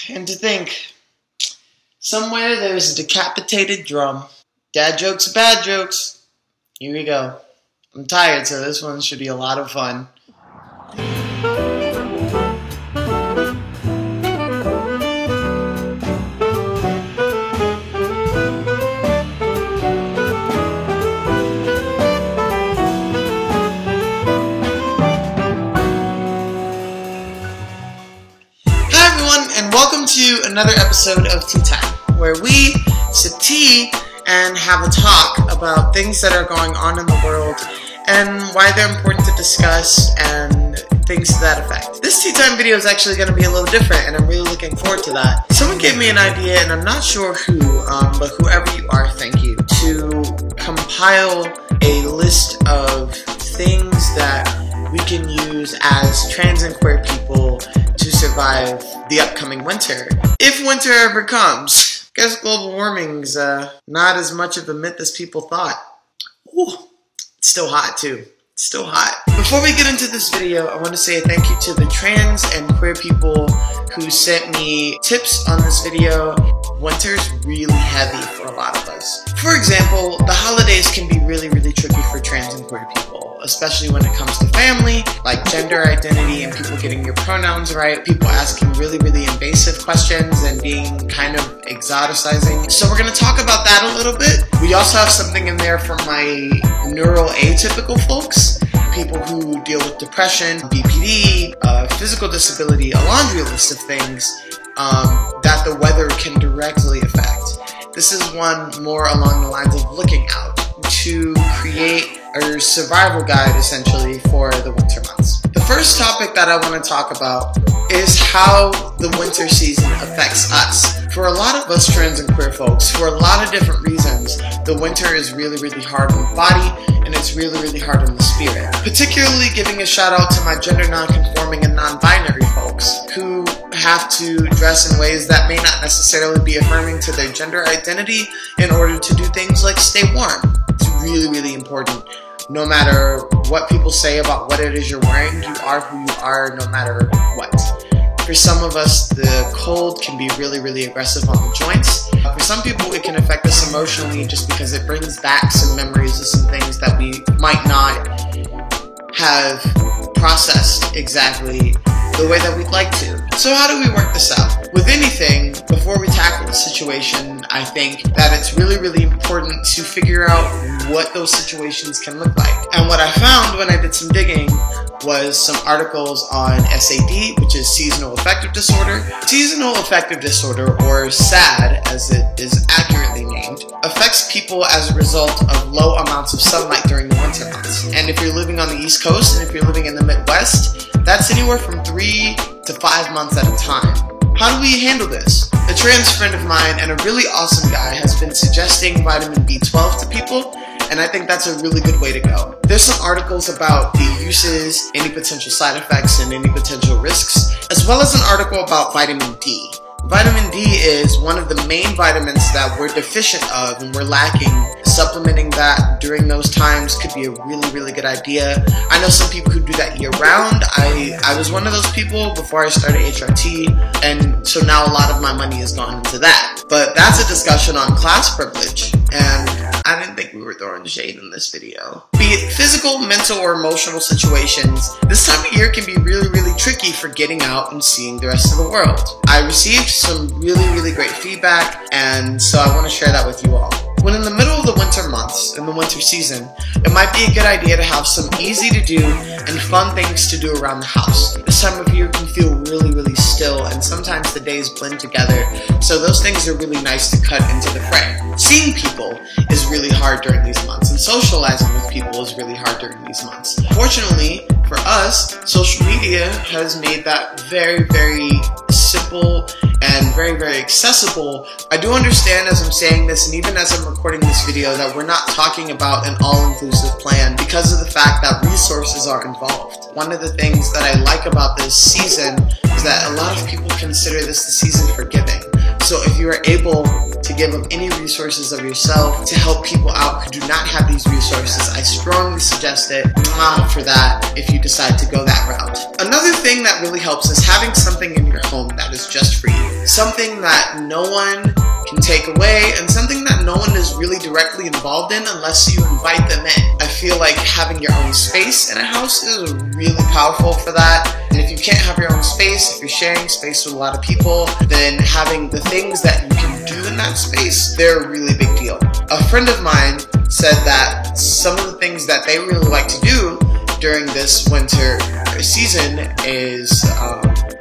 And to think, somewhere there's a decapitated drum. Dad jokes are bad jokes. Here we go. I'm tired, so this one should be a lot of fun. And welcome to another episode of Tea Time, where we sip tea and have a talk about things that are going on in the world and why they're important to discuss and things to that effect. This Tea Time video is actually going to be a little different, and I'm really looking forward to that. Someone gave me an idea, and I'm not sure who, but whoever you are, thank you, to compile a list of things that we can use as trans and queer people to survive the upcoming winter. If winter ever comes. Guess global warming's not as much of a myth as people thought. Ooh, it's still hot too. It's still hot. Before we get into this video, I want to say a thank you to the trans and queer people who sent me tips on this video. Winter's really heavy for a lot of us. For example, the holidays can be really tricky for trans and queer people, especially when it comes to family, like gender identity and people getting your pronouns right, people asking really invasive questions and being kind of exoticizing. So we're going to talk about that a little bit. We also have something in there for my neural atypical folks, people who deal with depression, BPD, physical disability, a laundry list of things that the weather can directly affect. This is one more along the lines of looking out to create a survival guide essentially for the winter months. The first topic that I want to talk about is how the winter season affects us. For a lot of us trans and queer folks, for a lot of different reasons, the winter is really hard on the body, and it's really hard on the spirit. Particularly giving a shout out to my gender non-conforming and non-binary folks who have to dress in ways that may not necessarily be affirming to their gender identity in order to do things like stay warm. It's really important. No matter what people say about what it is you're wearing, you are who you are no matter what. For some of us, the cold can be really aggressive on the joints. For some people, it can affect us emotionally just because it brings back some memories of some things that we might not have processed exactly the way that we'd like to. So how do we work this out? With anything, before we tackle the situation, I think that it's really important to figure out what those situations can look like. And what I found when I did some digging was some articles on SAD, which is seasonal affective disorder. Seasonal affective disorder, or SAD as it is accurately named, affects people as a result of low amounts of sunlight during the winter months. And if you're living on the East Coast and if you're living in the Midwest, that's anywhere from 3 to 5 months at a time. How do we handle this? A trans friend of mine and a really awesome guy has been suggesting vitamin B12 to people, and I think that's a really good way to go. There's some articles about the uses, any potential side effects, and any potential risks, as well as an article about vitamin D. Vitamin D is one of the main vitamins that we're deficient of and we're lacking. Supplementing that during those times could be a really good idea. I know some people who do that year round. I was one of those people before I started HRT, and so now a lot of my money has gone into that. But that's a discussion on class privilege, and I didn't think we were throwing shade in this video. Be it physical, mental, or emotional situations, this time of year can be really tricky for getting out and seeing the rest of the world. I received some really great feedback, and so I want to share that with you all. When in the middle of the winter months, in the winter season, it might be a good idea to have some easy to do and fun things to do around the house. This time of year can feel really still, and sometimes the days blend together, so those things are really nice to cut into the fray. Seeing people is really hard during these months, and socializing with people is really hard during these months. Fortunately, for us, social media has made that very simple and very accessible. I do understand as I'm saying this, and even as I'm recording this video, that we're not talking about an all-inclusive plan because of the fact that resources are involved. One of the things that I like about this season is that a lot of people consider this the season for giving. So So if you are able to give up any resources of yourself to help people out who do not have these resources, I strongly suggest it for that if you decide to go that route. Another thing that really helps is having something in your home that is just for you. Something that no one can take away, and something that no one is really directly involved in unless you invite them in. I feel like having your own space in a house is really powerful for that. And if you can't have your own space, if you're sharing space with a lot of people, then having the things that you can do in that space, they're a really big deal. A friend of mine said that some of the things that they really like to do during this winter season is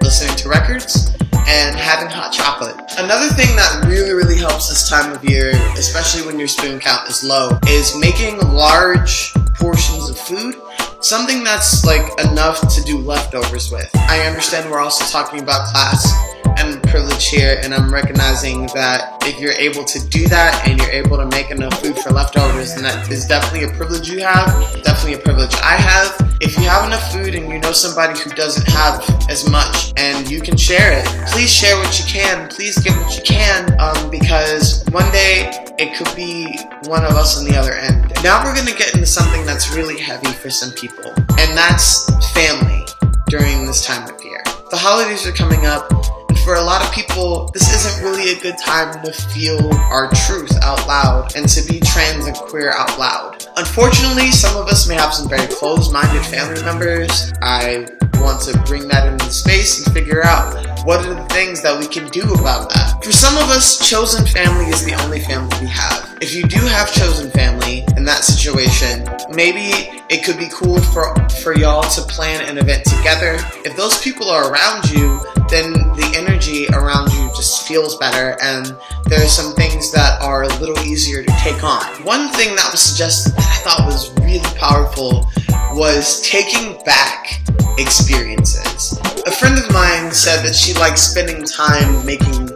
listening to records and having hot chocolate. Another thing that really helps this time of year, especially when your spoon count is low, is making large portions of food, something that's like enough to do leftovers with. I understand we're also talking about class and privilege here, and I'm recognizing that if you're able to do that and you're able to make enough food for leftovers, then that is definitely a privilege you have, definitely a privilege I have. If you have enough food and you know somebody who doesn't have as much and you can share it, please share what you can, please give what you can, because one day it could be one of us on the other end. Now we're gonna get into something that's really heavy for some people, and that's family during this time of year. The holidays are coming up, and for a lot of people, this isn't really a good time to feel our truth out loud and to be trans and queer out loud. Unfortunately, some of us may have some very closed-minded family members. I want to bring that into space and figure out what are the things that we can do about that. For some of us, chosen family is the only family we have. If you do have chosen family in that situation, maybe it could be cool for y'all to plan an event together. If those people are around you, then the energy around you just feels better, and there are some things that are a little easier to take on. One thing that was suggested that I thought was really powerful was taking back experiences. A friend of mine said that she likes spending time making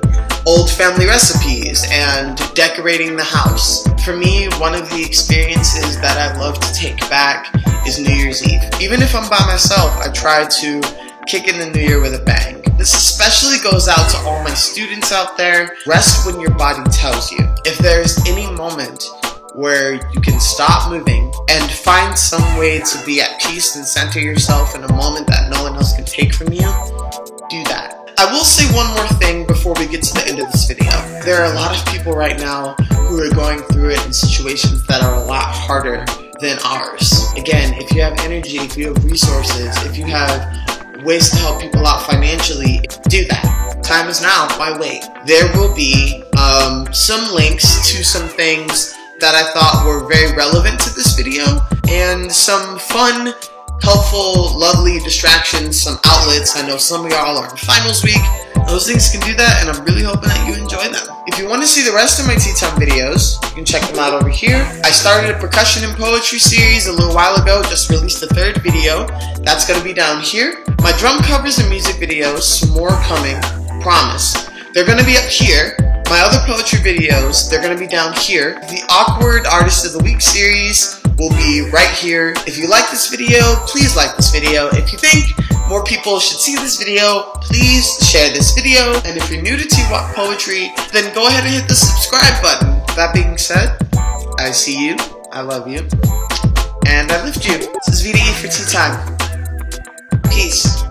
old family recipes and decorating the house. For me, one of the experiences that I love to take back is New Year's Eve. Even if I'm by myself, I try to kick in the new year with a bang. This especially goes out to all my students out there. Rest when your body tells you. If there's any moment where you can stop moving and find some way to be at peace and center yourself in a moment that no one else can take from you, do that. I will say one more thing before we get to the end of this video. There are a lot of people right now who are going through it in situations that are a lot harder than ours. Again, if you have energy, if you have resources, if you have ways to help people out financially, do that. Time is now. Why wait? There will be some links to some things that I thought were very relevant to this video, and some fun, helpful, lovely distractions, some outlets. I know some of y'all are in finals week. Those things can do that, and I'm really hoping that you enjoy them. If you want to see the rest of my Tea Time videos, you can check them out over here. I started a percussion and poetry series a little while ago, just released the 3rd video. That's going to be down here. My drum covers and music videos, some more coming, promise. They're going to be up here. My other poetry videos, they're going to be down here. The Awkward Artist of the Week series will be right here. If you like this video, please like this video. If you think more people should see this video, please share this video. And if you're new to T-Walk Poetry, then go ahead and hit the subscribe button. That being said, I see you, I love you, and I lift you. This is VDE for Tea Time. Peace.